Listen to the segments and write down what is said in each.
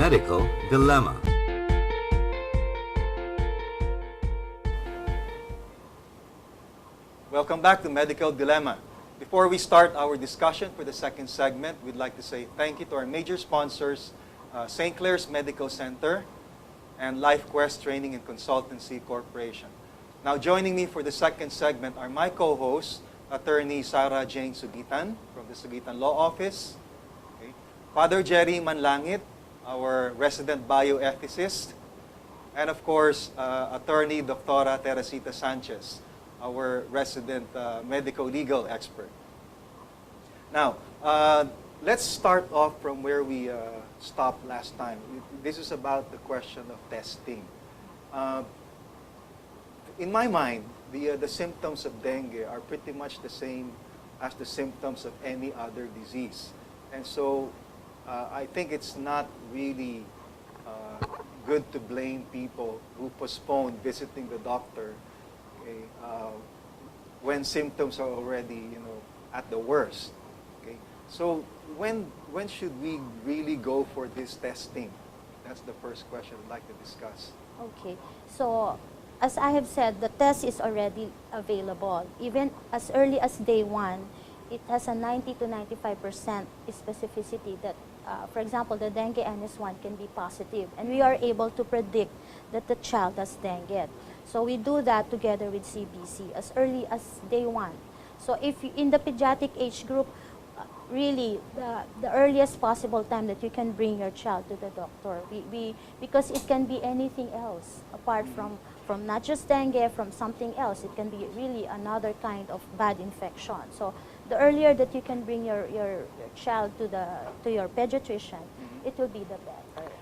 Medical Dilemma. Welcome back to Medical Dilemma. Before we start our discussion for the second segment, we'd like to say thank you to our major sponsors, St. Clair's Medical Center and LifeQuest Training and Consultancy Corporation. Now joining me for the second segment are my co-hosts, Attorney Sarah Jane Sugitan from the Sugitan Law Office, okay. Father Jerry Manlangit, our resident bioethicist, and of course, Attorney Dr. Teresita Sanchez, our resident medical legal expert. Now, let's start off from where we stopped last time. This is about the question of testing. In my mind, the symptoms of dengue are pretty much the same as the symptoms of any other disease. And so I think it's not really good to blame people who postpone visiting the doctor, okay, when symptoms are already, at the worst. Okay, so when should we really go for this testing? That's the first question I'd like to discuss. Okay, so as I have said, the test is already available. Even as early as day one, it has a 90 to 95% specificity that, for example, the dengue NS1 can be positive. And we are able to predict that the child has dengue. So we do that together with CBC as early as day one. So if you, in the pediatric age group, really the earliest possible time that you can bring your child to the doctor, because it can be anything else apart from not just dengue, from something else. It can be really another kind of bad infection. So the earlier that you can bring your child to your pediatrician, it will be the better.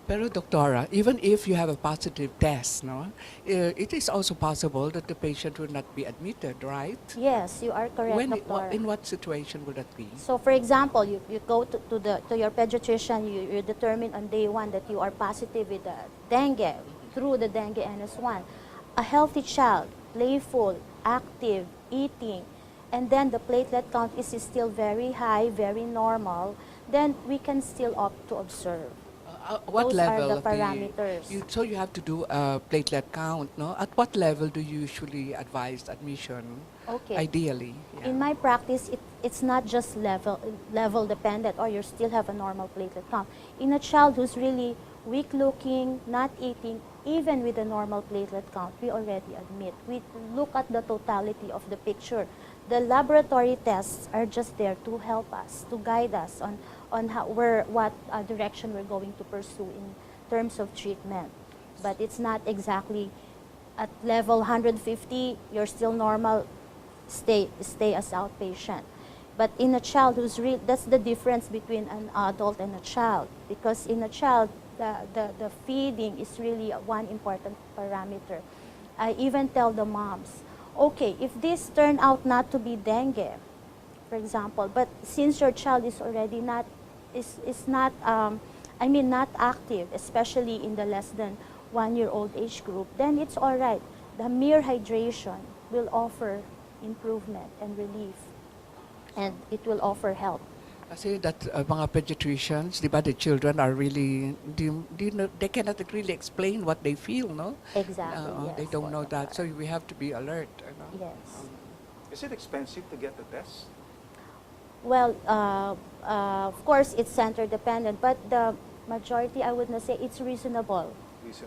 Pero Doctora, even if you have a positive test, no, it is also possible that the patient will not be admitted, right? Yes, you are correct, Doctor. In what situation would that be? So for example, you go to your pediatrician, you determine on day one that you are positive with the dengue, through the dengue NS1. A healthy child, playful, active, eating, and then the platelet count is still very high, very normal, then we can still opt to observe. What Those level are the parameters. So you have to do a platelet count, no? At what level do you usually advise admission? Okay. Ideally. Yeah. In my practice, it's not just level dependent, or you still have a normal platelet count. In a child who's really weak looking, not eating, even with a normal platelet count, we already admit. We look at the totality of the picture. The laboratory tests are just there to help us, to guide us on what direction we're going to pursue in terms of treatment. But it's not exactly at level 150, you're still normal, stay as outpatient. But in a child who's real, that's the difference between an adult and a child. Because in a child, the feeding is really one important parameter. I even tell the moms, okay, if this turned out not to be dengue, for example, but since your child is already not active, especially in the less than 1 year old age group, then it's all right. The mere hydration will offer improvement and relief, and it will offer help. Kasi that mga pediatricians, di ba, the children are really, they cannot really explain what they feel, no? Exactly, yes. They don't know that, so we have to be alert. Yes. Is it expensive to get the test? Well, of course, it's center dependent, but the majority, I would not say, it's reasonable.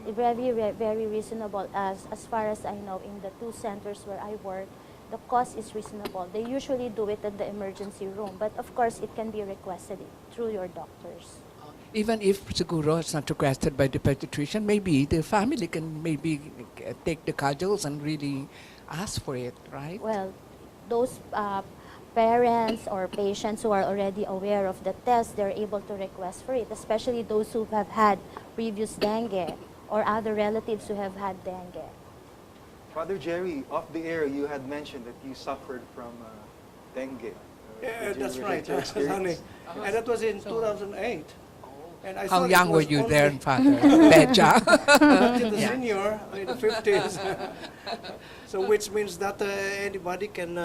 Very, very reasonable. As far as I know, in the 2 centers where I work, the cost is reasonable. They usually do it in the emergency room, but of course, it can be requested through your doctors. Even if siguro it's not requested by the pediatrician, maybe the family can maybe take the cudgels and really ask for it, right? Well, those parents or patients who are already aware of the test, they're able to request for it, especially those who have had previous dengue or other relatives who have had dengue. Father Jerry, off the air, you had mentioned that you suffered from dengue. Yeah, that's right, your experience? honey. And that was in 2008. And I How thought young it were was you only there, Father? Beja? Until the senior, in the 50s. So which means that anybody can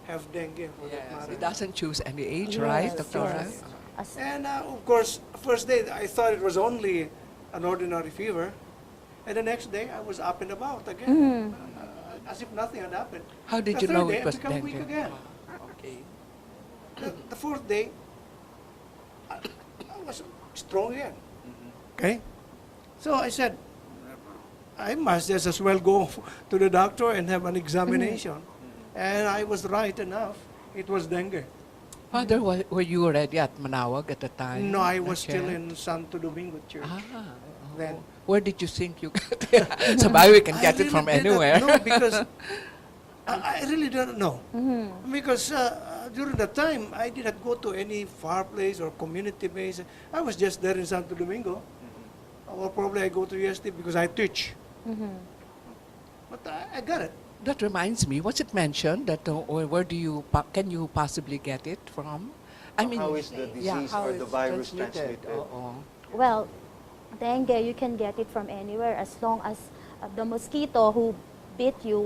have dengue for that matter. It doesn't choose any age, Yes, right, Doctora? yes. And of course, first day I thought it was only an ordinary fever, and the next day I was up and about again, as if nothing had happened. How did The you third know day, it was I become dengue? weak again. Okay. The fourth day, I was strong again. Okay, so I said, I must just as well go to the doctor and have an examination, and I was right enough. It was dengue. Father, were you already at Manawag at the time? No, I Not was still yet? in Santo Domingo Church. Then. Where did you think you got it? So we can get it from did not anywhere. know because I really don't know. Because during that time, I did not go to any far place or community base. I was just there in Santo Domingo. Or probably I go to UST because I teach. But I got it. That reminds me, was it mentioned that where do you can you possibly get it from? How is the disease how or the it's virus transmitted? Well, dengue, you can get it from anywhere as long as the mosquito who bit you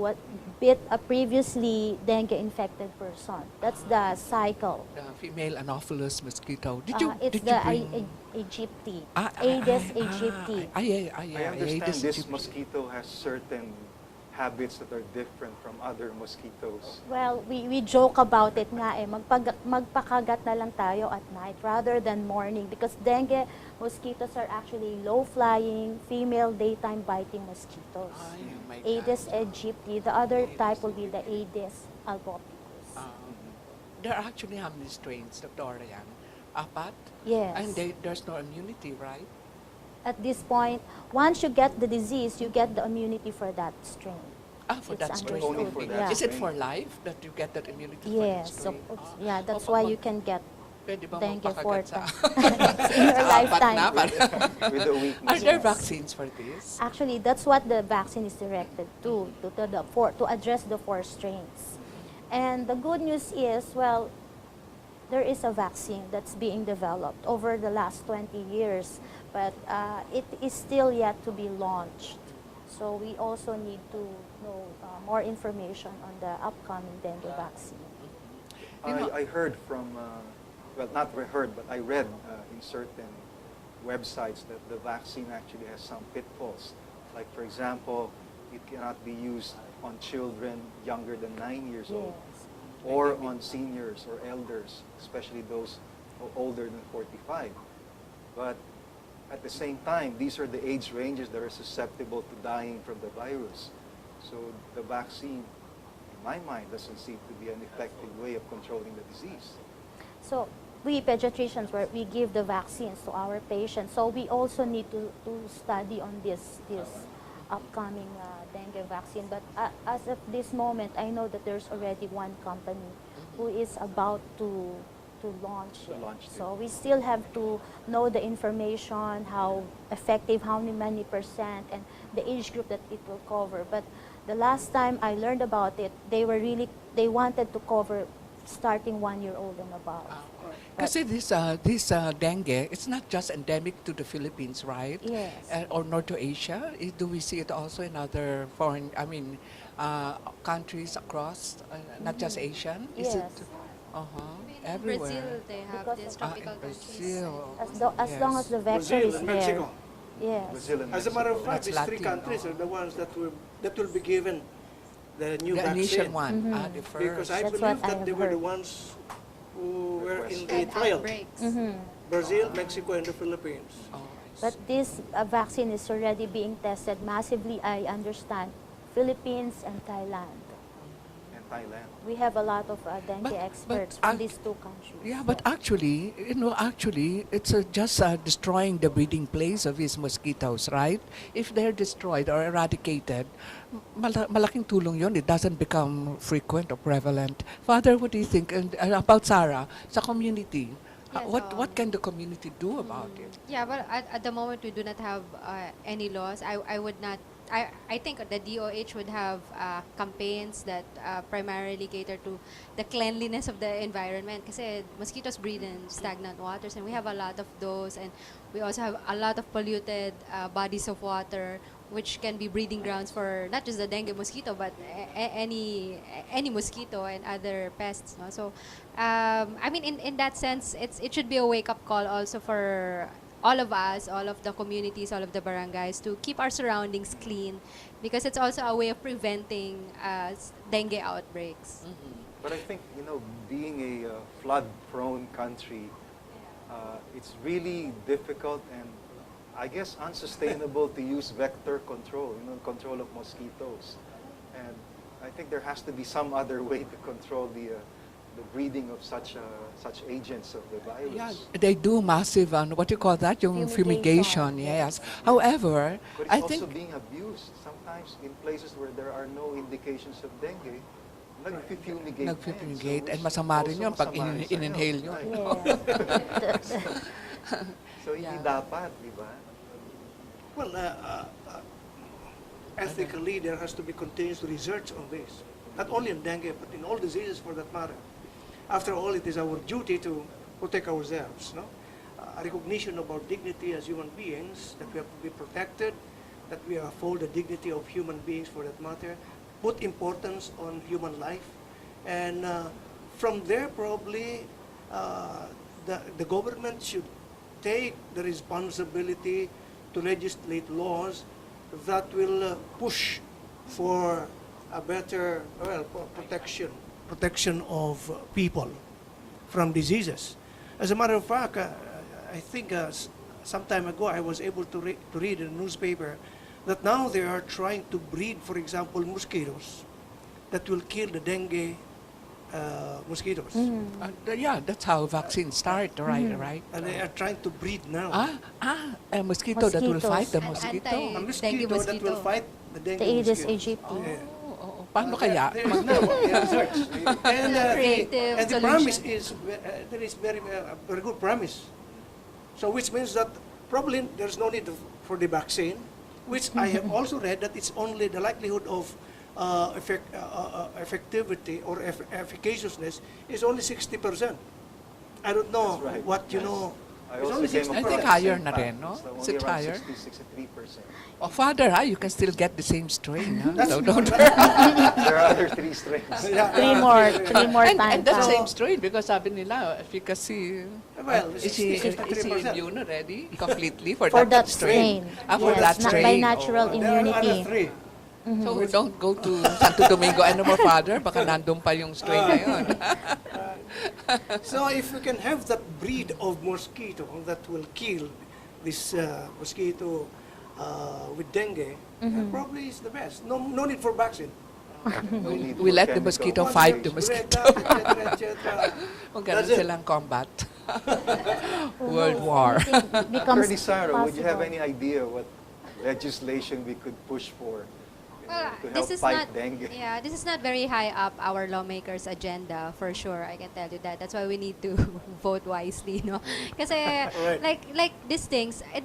bit a previously dengue-infected person. That's the cycle. The female Anopheles mosquito. Did you It's did the you bring? aegypti, Ah, Aedes aegypti. I understand Aedes this aegypti. mosquito has certain habits that are different from other mosquitoes. Well, we joke about it nga eh, magpakagat na lang tayo at night rather than morning because dengue mosquitoes are actually low-flying, female daytime biting mosquitoes. Ay, oh my God. Aedes aegypti. The other type will be the Aedes albopicus. There are actually how many strains, Dr. Yan? Apat? Yes. And there's no immunity, right? At this point, once you get the disease, you get the immunity for that strain. For It's that strain. Only for that Yeah. Is it strain. for life that you get that immunity Yes. for So, that strain? yeah, that's O, why pag- you can get Pwede ba dengue magpakagat 4 sa- times in your sa apat lifetime. na? With the weakness. Are there Yes. vaccines for this? Actually, that's what the vaccine is directed to address the 4 strains. And the good news is, well, there is a vaccine that's being developed over the last 20 years, but it is still yet to be launched. So we also need to know more information on the upcoming dengue vaccine. I heard from, well, not heard, but I read in certain websites that the vaccine actually has some pitfalls. Like, for example, it cannot be used on children younger than 9 years old, Yes. or on seniors or elders, especially those older than 45. But at the same time, these are the age ranges that are susceptible to dying from the virus. So the vaccine, in my mind, doesn't seem to be an effective way of controlling the disease. So we pediatricians, we give the vaccines to our patients. So we also need to study on this upcoming dengue vaccine. But as of this moment, I know that there's already one company who is about to launch it. So we still have to know the information, how effective, how many percent, and the age group that it will cover. But the last time I learned about it, they wanted to cover starting 1-year-old and above. Kasi this dengue, it's not just endemic to the Philippines, right? Yes. Or North Asia. Do we see it also in other foreign, countries across, not just Asian? Is Yes. it? In Everywhere. Brazil, they have Because these of- tropical in countries. Brazil. As long as the vector Brazil is and there. Mexico. Yes. Brazil and As a matter of Mexico. fact, That's these 3 Latin, countries no? are the ones that will be given the new The vaccine. initial one, the first. Because I That's believe what I that have they were the heard. ones who were in the And trial. outbreaks. Brazil, Mexico, and the Philippines. Oh, I see. But this vaccine is already being tested massively, I understand, Philippines and Thailand. And Thailand. We have a lot of dengue But- experts but from these 2 countries. Yeah, but actually, it's just destroying the breeding place of these mosquitoes, right? If they're destroyed or eradicated, malaking tulong yun. It doesn't become frequent or prevalent. Father, what do you think about Sarah, sa community? Yes, What can the community do about it? Yeah, well, at the moment we do not have any laws. I would not. I think the DOH would have campaigns that primarily cater to the cleanliness of the environment. Kasi mosquitoes breed in stagnant waters, and we have a lot of those. And we also have a lot of polluted bodies of water which can be breeding grounds for not just the dengue mosquito, but any mosquito and other pests. No? So, I mean, in that sense, it should be a wake-up call also for all of us, all of the communities, all of the barangays to keep our surroundings clean, because it's also a way of preventing dengue outbreaks. But I think, being a flood-prone country, it's really difficult and I guess unsustainable to use vector control, control of mosquitoes. And I think there has to be some other way to control the breeding of such agents of the virus. Yeah, they do massive, what do you call that? Yung fumigation, yes. However, But I it's think also being abused. Sometimes in places where there are no indications of dengue, nag-fumigate. nag-fumigate, and masama rin yun pag in-inhale yun. Yes. So hindi Yeah. dapat, di ba? Well, ethically, there has to be continuous research on this. Not only in dengue, but in all diseases for that matter. After all, it is our duty to protect ourselves. No? A recognition of our dignity as human beings, that we have to be protected, that we uphold the dignity of human beings for that matter, put importance on human life. And from there, probably, the government should take the responsibility to legislate laws that will push for a better protection of people from diseases. As a matter of fact, I think some time ago I was able to read in a newspaper that now they are trying to breed, for example, mosquitoes that will kill the dengue mosquitoes. Yeah, that's how vaccines start, right? And they are trying to breed now. A mosquito that will Mosquitoes. fight the An mosquito. anti- A Dengue mosquito that mosquito. will fight the dengue The Aedes mosquito. aegypti. Yeah. Paano kaya? There is now research. And Creative the solution. promise is, there is very good promise. So which means that probably there's no need for the vaccine, which I have also read that it's only the likelihood of effectivity or efficaciousness is only 60%. I don't know That's right. what you Yes. know. I It's also only came 60%. I think across higher the na same rin, no? fact. So Is it only around higher? 63%. Oh, father, you can still get the same strain. Huh? That's So don't. There are other 3 strains. Yeah. Three more and times. that So- same strain, because sabi nila, efficacy. Well, Is he 63%. immune already completely for For that that strain. For Yes, that not strain. by natural Oh. There are other immunity. 3. So don't go to Santo Domingo anymore, father. Baka nandun pa yung strain na yun. So if we can have that breed of mosquito that will kill this mosquito with dengue, probably is the best. No need for vaccine. No need We for let the chemical mosquito One fight day, the mosquito. spread that, et cetera. Kung ganun That's it. silang combat. World War. Becomes Attorney Sara, would you have possible. any idea what legislation we could push for to help This is fight not dengue? yeah, this is not very high up our lawmakers' agenda for sure. I can tell you that. That's why we need to vote wisely, no? Kasi like these things, it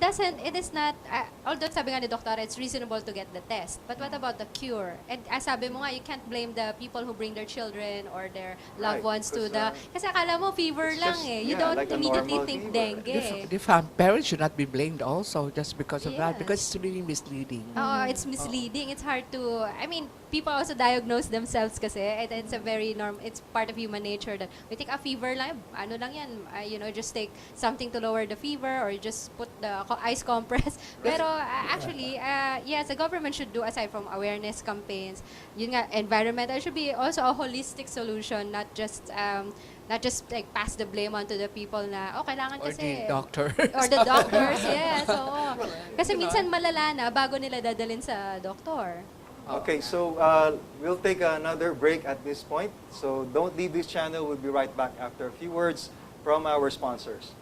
is not although sabi nga ni Doktora, it's reasonable to get the test. But what about the cure? And as sabi mo nga, you can't blame the people who bring their children or their loved Right, ones to because, the kasi akala mo fever it's lang just, eh. You yeah, don't like a immediately normal think fever. dengue. The parents should not be blamed also just because of that, Yes. because it's really misleading. Oh, it's misleading. It's hard to, I mean, people also diagnose themselves kasi. It's a very it's part of human nature that we think a fever lang, ano lang yan, just take something to lower the fever or just put the ice compress. Pero actually, yes, the government should do, aside from awareness campaigns, yun nga, environmental, should be also a holistic solution, not just like pass the blame onto the people na, kailangan Or kasi. the doctor. Or the doctors, yes. Oo. Kasi minsan malala na bago nila dadalhin sa doktor. Okay, so we'll take another break at this point. So don't leave this channel. We'll be right back after a few words from our sponsors.